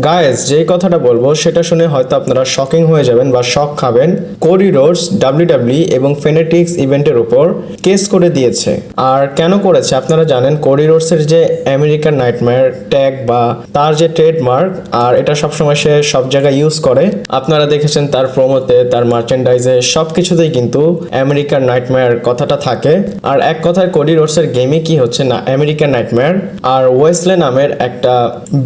Guys যেই কথাটা বলবো সেটা শুনে হয়তো আপনারা শকিং হয়ে যাবেন বা শক খাবেন। কোডি রোডস ডাব্লিউডাব্লিউ এবং ফেনেটিক্স ইভেন্টের উপর কেস করে দিয়েছে। আর কেন করেছে আপনারা জানেন, কোডি রোডসের যে আমেরিকান নাইটমেয়ার ট্যাগ বা তার যে ট্রেডমার্ক, আর এটা সবসময় সে সব জায়গায় ইউজ করে। আপনারা দেখেছেন তার প্রোমোতে, তার মার্চেন্ডাইজে, সব কিছুতেই কিন্তু আমেরিকান নাইটমেয়ার কথাটা থাকে। আর এক কথায় কোডি রোডসের গেমে কি হচ্ছে না, আমেরিকান নাইটমেয়ার আর ওয়েসলে নামের একটা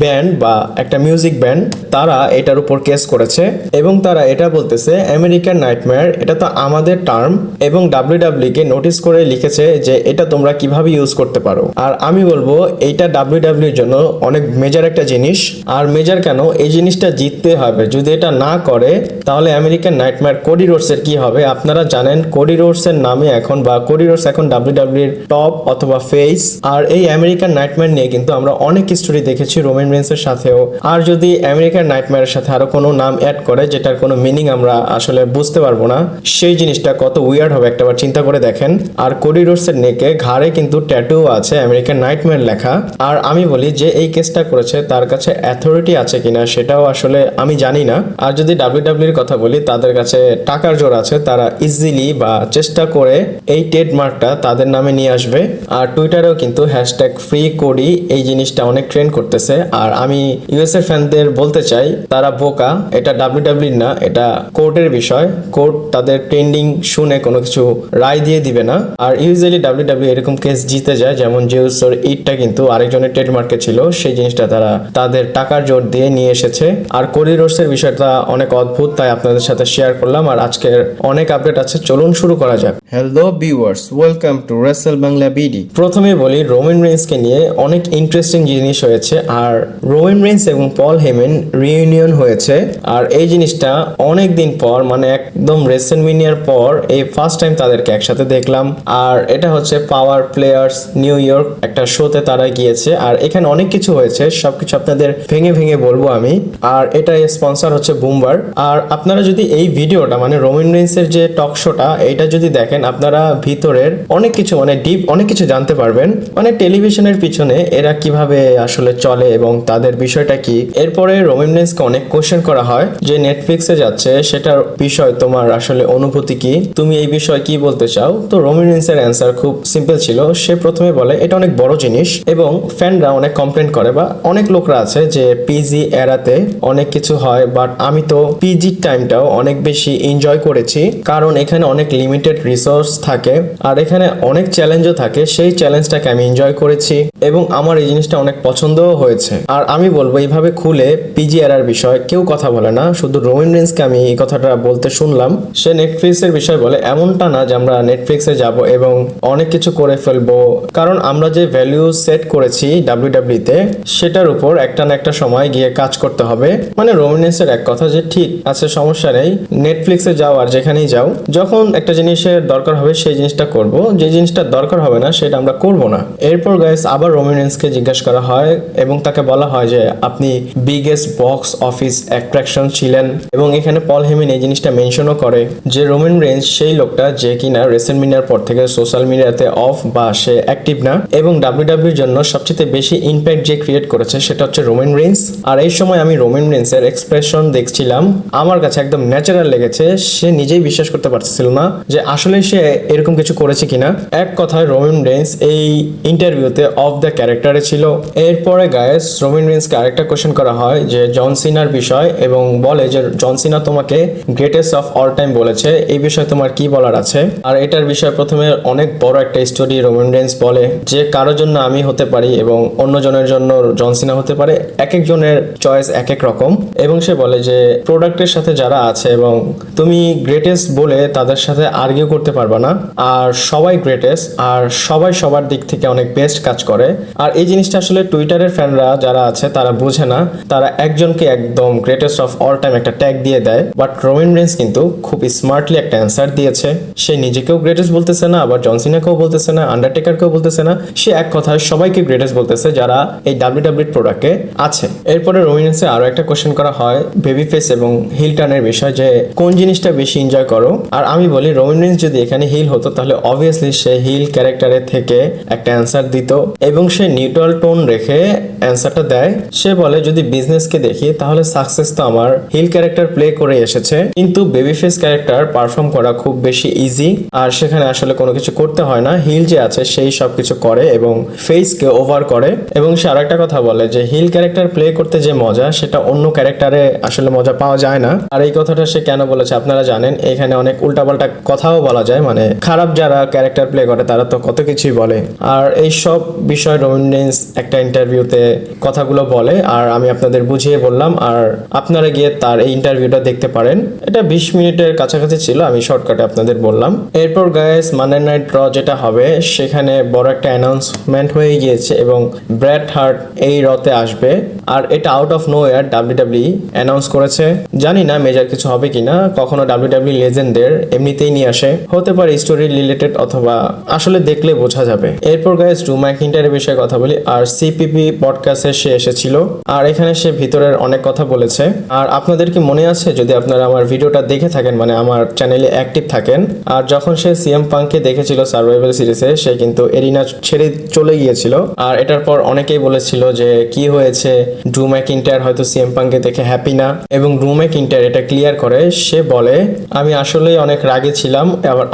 ব্যান্ড বা একটা মিউজিক ব্যান্ড, তারা এটার উপর কেস করেছে এবং তারা এটা বলতেছে আমেরিকান নাইটমেয়ার এটা তো আমাদের টার্ম, এবং ডাব্লিউডাব্লিউ কে নোটিস করে লিখেছে যে এটা তোমরা কিভাবে ইউজ করতে পারো। আর আমি বলবো এইটা ডাব্লিউডাব্লিউর জন্য অনেক মেজর একটা জিনিস। আর মেজর কেন, এই জিনিসটা জিততে হবে। যদি এটা না করে তাহলে আমেরিকান নাইটমেয়ার কোডি রোডসের কি হবে। আপনারা জানেন কোডি রোডসের নামে এখন, বা কোডি রোডস এখন ডাব্লিউডাব্লিউ এর টপ অথবা ফেস। আর এই আমেরিকান নাইটমেয়ার নিয়ে কিন্তু আমরা অনেক স্টোরি দেখেছি রোমান রেন্সের সাথেও। আর যদি আমেরিকান নাইটমেয়ারের সাথে আরো কোনো নাম অ্যাড করে যেটার কোনো মিনিং আমরা আসলে বুঝতে পারবো না, সেই জিনিসটা কত উইয়ার্ড হবে একটাবার চিন্তা করে দেখেন। আর কোডি রোডসের নেকে ঘাড়ে কিন্তু ট্যাটু আছে আমেরিকান নাইটমেয়ার লেখা। আর আমি বলি যে এই কেসটা করেছে তার কাছে অ্যাথরিটি আছে কিনা সেটাও আসলে আমি জানি না। আর যদি ডাব্লিউডাব্লিউর কথা বলি, তাদের কাছে টাকার জোর আছে, তারা ইজিলি বা চেষ্টা করে এই ট্রেডমার্কটা তাদের নামে নিয়ে আসবে। আর টুইটারেও কিন্তু হ্যাশট্যাগ ফ্রি কোডি এই জিনিসটা অনেক ট্রেন্ড করতেছে। আর আমি ইউএস এর ফ্যানদের বলতে চাই তারা বোকা, এটা ডাব্লিউডাব্লিউ না, এটা কোর্টের বিষয়। কোর্ট তাদের ট্রেন্ডিং শুনে কোনো কিছু রায় দিয়ে দিবে না। আর ইউজুয়ালি ডাব্লিউডাব্লিউ এরকম কেস জিতে যায়, যেমন জিউসের ইটটা কিন্তু আরেকজনের ট্রেডমার্কে ছিল, সেই জিনিসটা তারা তাদের টাকার জোর দিয়ে নিয়ে এসেছে। আর কোডি রোডসের বিষয়টা অনেক অদ্ভুত, তাই আপনাদের সাথে শেয়ার করলাম। আর আজকের অনেক আপডেট আছে, চলুন শুরু করা যাক। Hello viewers, welcome to Rachel Bangla BD. প্রথমে বলি রোমান রেন্সকে নিয়ে অনেক ইন্টারেস্টিং জিনিস হয়েছে। আর রোমান রেন্স এবং পল হেমেন রিইউনিয়ন হয়েছে। আর এই জিনিসটা অনেক দিন পর, মানে একদম রেসেলমেনিয়ার পর এই ফার্স্ট টাইম তাদেরকে একসাথে দেখলাম। আর এটা হচ্ছে পাওয়ার প্লেয়ার্স নিউ ইয়র্ক একটা শোতে তারা গিয়েছে। আর এখানে অনেক কিছু হয়েছে, সবকিছু আপনাদের ভেঙে ভেঙে বলবো আমি। আর এটা স্পন্সর হচ্ছে বুমবার। আর আপনারা যদি এই ভিডিওটা, মানে রোমান রেন্সের যে টক শোটা, এটা যদি দেখেন আপনারা ভিতরের অনেক কিছু, মানে ডিপ অনেক কিছু জানতে পারবেন। মানে টেলিভিশনের পিছনে এরা কিভাবে আসলে চলে এবং তাদের বিষয়টা কি। এরপরে রোমান রেন্সকে অনেক কোশ্চেন করা হয় যে নেটফ্লিক্সে যাচ্ছে সেটার বিষয় তোমার আসলে অনুভূতি কি, তুমি এই বিষয়ে কি বলতে চাও। তো রোমান রেন্সের অ্যান্সার খুব সিম্পল ছিল। সে প্রথমে বলে এটা অনেক বড় জিনিস এবং ফ্যানরা অনেক কমপ্লেন করে, বা অনেক লোকরা আছে যে পিজি এরাতে অনেক কিছু হয়, বাট আমি তো পিজি টাইমটাও অনেক বেশি এনজয় করেছি, কারণ এখানে অনেক লিমিটেড রিসোর্স থাকে আর এখানে অনেক চ্যালেঞ্জও থাকে। সেই চ্যালেঞ্জটাকে আমি এনজয় করেছি এবং আমার এই জিনিসটা অনেক পছন্দও হয়েছে। আর আমি বলবো এইভাবে খুলে পিজি এরার বিষয় কেউ কথা বলে না, শুধু রোমান রেন্সকে আমি এই কথাটা বলতে শুনলাম। সে নেটফ্লিক্সের বিষয় বলে এমনটা না যে আমরা নেটফ্লিক্সে যাব এবং অনেক কিছু করে ফেলবো, কারণ আমরা যে ভ্যালু সেট করেছি ডাব্লিউডাব্লিউ তে সেটার উপর একটা না একটা সময় গিয়ে কাজ করতে হবে। মানে রোমান রেন্সের এক কথা যে ঠিক আছে, সমস্যা নেই, নেটফ্লিক্সে যাও আর যেখানেই যাও, যখন একটা জিনিসের দরকার হবে সেই জিনিসটা করব, যে জিনিসটা দরকার হবে না সেটা আমরা করব না। এরপর গাইস আবার রোমান রেন্সকে জিজ্ঞাসা করা হয় এবং তাকে বলা হয় যে আপনি বিগেস্ট বক্স অফিস অ্যাট্রাকশন ছিলেন, এবং এখানে পল হেমেন এই জিনিসটা মেনশনও করে যে রোমান রেন্স সেই লোকটা যে কিনা রেসেলমেনিয়ার পর থেকে সোশ্যাল মিডিয়াতে অফ বা সে অ্যাক্টিভ না, এবং ডাব্লিউডাব্লিউর জন্য সবচেয়ে বেশি ইম্প্যাক্ট যে ক্রিয়েট করেছে সেটা হচ্ছে রোমান রেন্স। আর এই সময় আমি রোমান রেন্সের এক্সপ্রেশন দেখছিলাম, আমার কাছে একদম ন্যাচারাল লেগেছে। সে নিজেই বিশ্বাস করতে পারছিল না যে আসলে সে এরকম কিছু করেছে কিনা। এক কথায় রোমান রেন্স এই ইন্টারভিউতে অফ দ্য ক্যারেক্টারে ছিল। এরপরে গায়েস রোমান রেন্সকে আরেকটা কোশ্চেন করা হয় যে জন সিনার বিষয়, এবং বলে যে জন সিনা তোমাকে গ্রেটেস্ট অফ অল টাইম বলেছে, এই বিষয়ে তোমার কি বলার আছে। আর এটার বিষয়ে প্রথমে অনেক বড় একটা স্টোরি রোমান রেন্স বলে যে কারোর জন্য আমি হতে পারি এবং অন্য জনের জন্য জন সিনা হতে পারে, এক একজনের চয়েস এক এক রকম। এবং সে বলে যে প্রোডাক্টের সাথে যারা আছে এবং তুমি গ্রেটেস্ট বলে তাদের সাথে আর্গিউ করতে পারবা না, আর সবাই গ্রেটেস্ট আর সবাই সবার দিক থেকে অনেক বেস্ট কাজ করে। আর এই জিনিসটা আসলে টুইটারের ফ্যানরা যারা আছে তারা বোঝে না, তারা একজনকে একদম গ্রেটেস্ট অফ অল টাইম একটা ট্যাগ দিয়ে দেয়। বাট রোমান রেন্স কিন্তু খুব স্মার্টলি একটা অ্যান্সার দিয়েছে। সে নিজেকেও গ্রেটেস্ট বলতেছে না, আবার জন সিনাকেও বলতেছে না, আন্ডারটেকারকেও বলতেছে না, সে এক কথায় সবাইকে গ্রেটেস্ট বলতেছে যারা এই ডাব্লিউডাব্লিউ প্রোডাক্টে আছে। এরপরে রোমান রেন্সের আরো একটা কোশ্চেন করা হয় বেবি ফেস এবং হিল টার্নের বিষয়, যে কোন জিনিসটা বেশি এনজয় করো। আর আমি বলি রোমান রেন্স যদি এখানে হিল হতো তাহলে অবভিয়াসলি সে হিল ক্যারেক্টারের থেকে একটা অ্যান্সার দিত এবং সে নিউট্রাল টোন রেখে অ্যান্সারটা দেয়। সে বলে যদি বিজনেসকে দেখি তাহলে সাকসেস তো আমার হিল ক্যারেক্টার প্লে করে এসেছে, কিন্তু বেবি ফেস ক্যারেক্টার পারফর্ম করা খুব বেশি ইজি, আর সেখানে আসলে কোনো কিছু করতে হয় না, হিল যে আছে সেই সব কিছু করে এবং ফেসকে ওভার করে। এবং সে আরেকটা কথা বলে যে হিল ক্যারেক্টার প্লে করতে যে মজা সেটা অন্য ক্যারেক্টারে আসলে মজা পাওয়া যায় না। আর এই কথাটা সে কেন বলেছে আপনারা জানেন, এখানে অনেক উল্টাপাল্টা কথাও বলা যায়, মানে খারাপ যারা ক্যারেক্টার প্লে করে তারা তো কত কিছুই বলে। আর এই সব বিষয় রোমান রেইন্স একটা ইন্টারভিউতে কথাগুলো বলে, আর আমি আপনাদের বুঝিয়ে বললাম, আর আপনারা গিয়ে তার এই ইন্টারভিউটা দেখতে পারেন। এটা 20 মিনিটের কাছাকাছি ছিল, আমি শর্টকাটে আপনাদের বললাম। এরপর গাইস মানডে নাইট র যেটা হবে সেখানে বড় একটা অ্যানাউন্সমেন্ট হয়ে গিয়েছে এবং ব্র্যাড হার্ট এই রতে আসবে, আর এটা out of nowhere W W announce করেছে। জানি না মেজর কিছু হবে কিনা, কখনো ডাব্লিউডাব্লিউ লেজেন্ডদের এমনিতেই নিয়ে আসে, হতে পারে স্টোরি রিলেটেড অথবা আসলে দেখলে বোঝা যাবে। এরপর গাইস ড্রু ম্যাকইন্টায়ারের বিষয়ে কথা বলি। আর সিপিপি পডকাস্টে সে এসেছিল, আর এখানে সে ভিতরের অনেক কথা বলেছে। আর আপনাদের কি মনে আছে, যদি আপনারা আমার ভিডিওটা দেখে থাকেন, মানে আমার চ্যানেলে অ্যাক্টিভ থাকেন, আর যখন সে সিএম পাঙ্ককে দেখেছিল সার্ভাইভাল সিরিজে, সে কিন্তু এরিনা ছেড়ে চলে গিয়েছিল। আর এটার পর অনেকেই বলেছিল যে কি হয়েছে, ড্রু ম্যাকইন্টায়ার হয়তো সিএম পাঙ্ককে দেখে হ্যাপি না, এবং ড্রু ম্যাকইন্টায়ার এটা ক্লিয়ার করে। সে বলে আমি আসলেই অনেক রাগে ছিলাম,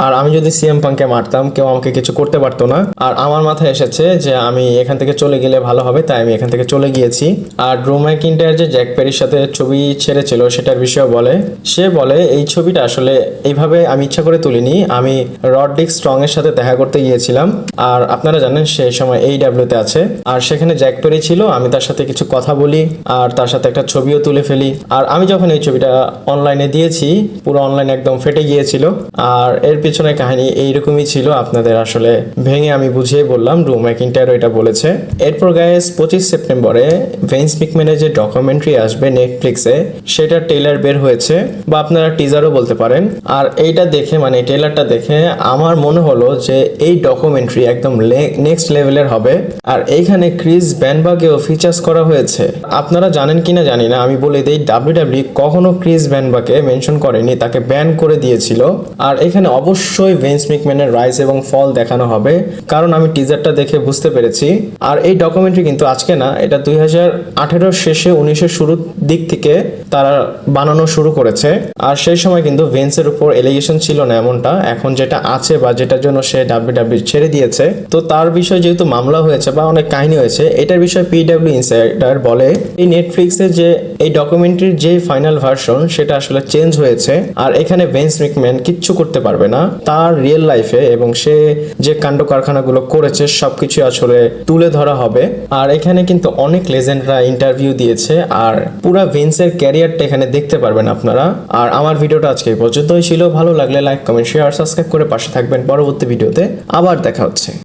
আর আমি যদি সিএম পাঙ্ককে মারতাম কেউ আমাকে কিছু করতে পারতো না, আর আমার মাথায় এসেছে যে আমি এখান থেকে চলে গেলে ভালো হবে, তাই আমি এখান থেকে চলে গিয়েছি। আর ড্রু ম্যাকইন্টায়ার যে জ্যাক পেরির সাথে ছবি ছেড়েছিল সেটার বিষয়ে বলে, সে বলে এই ছবিটা আসলে এইভাবে আমি ইচ্ছা করে তুলিনি, আমি রডরিক স্ট্রং এর সাথে দেখা করতে গিয়েছিলাম, আর আপনারা জানেন সেই সময় AEW তে আছে, আর সেখানে জ্যাক পেরি ছিল, আমি তার সাথে কিছু কথা বলি আর তার সাথে একটা ছবিও তুলে ফেলি। আর আমি যখন এই ছবিটা অনলাইনে দিয়েছি পুরো অনলাইন একদম ফেটে গিয়েছিল, আর এর পিছনে কাহিনী এইরকমই ছিল, আপনাদের আসলে ভেঙে আমি বুঝিয়ে বললাম। ড্রু ম্যাকইন্টায়ার এটা বলেছে। এরপর গাইস 25 সেপ্টেম্বরে ভিন্স ম্যাকম্যানের যে ডকুমেন্টারি আসবে নেটফ্লিক্সে সেটা ট্রেলার বের হয়েছে, বা আপনারা টিজারও বলতে পারেন। আর এইটা দেখে মানে ট্রেলারটা দেখে আমার মনে হলো যে এই ডকুমেন্টারি একদম নেক্সট লেভেলের হবে। আর এইখানে ক্রিস ব্যানবাগেও ফিচার্স করা হয়েছে। আপনারা জানেন কিনা জানি না, আমি বলে দিই ডাব্লিউডাব্লিউ কখনো ক্রিস ব্যানবাগকে মেনশন করেনি, তাকে ব্যান করে দিয়েছিল। আর এখানে অবশ্যই ভিন্স ম্যাকম্যানের রাইজ এবং ফল দেখানো হবে, কারণ আমি টিজারটা দেখে বুঝতে পেরেছি। আর এই ডকুমেন্টারি কিন্তু আজকে না, এটা 2018 শেষে 19 শুরুর দিক থেকে তারা বানানো শুরু করেছে। আর সেই সময় কিন্তু ভিন্সের উপর এলিগেশন ছিল না এমনটা, এখন যেটা আছে বা যেটার জন্য সে ডাব্লিউডাব্লিউ ছেড়ে দিয়েছে, তো তার বিষয়ে যেহেতু মামলা হয়েছে বা অনেক কাহিনী হয়েছে, এটার বিষয়ে PW ইনসাইডার বলে এই নেটফ্লিক্সে যে এই ডকুমেন্টারির যে ফাইনাল ভার্সন সেটা আসলে চেঞ্জ হয়েছে, আর এখানে ভিন্স ম্যাকম্যান কিচ্ছু করতে পারবে না তার রিয়েল লাইফে, এবং সে যে কাণ্ড কারখানাগুলো করেছে সবকিছু আসলে তুলে ধরা হবে। আর এখানে কিন্তু অনেক লেজেন্ডরা ইন্টারভিউ দিয়েছে, আর পুরা ভিন্সের ক্যারিয়ারটা এখানে দেখতে পারবেন আপনারা। আর আমার ভিডিওটা আজকে এই পর্যন্তই ছিল, ভালো লাগলে লাইক কমেন্ট শেয়ার সাবস্ক্রাইব করে পাশে থাকবেন। পরবর্তী ভিডিওতে আবার দেখা হচ্ছে।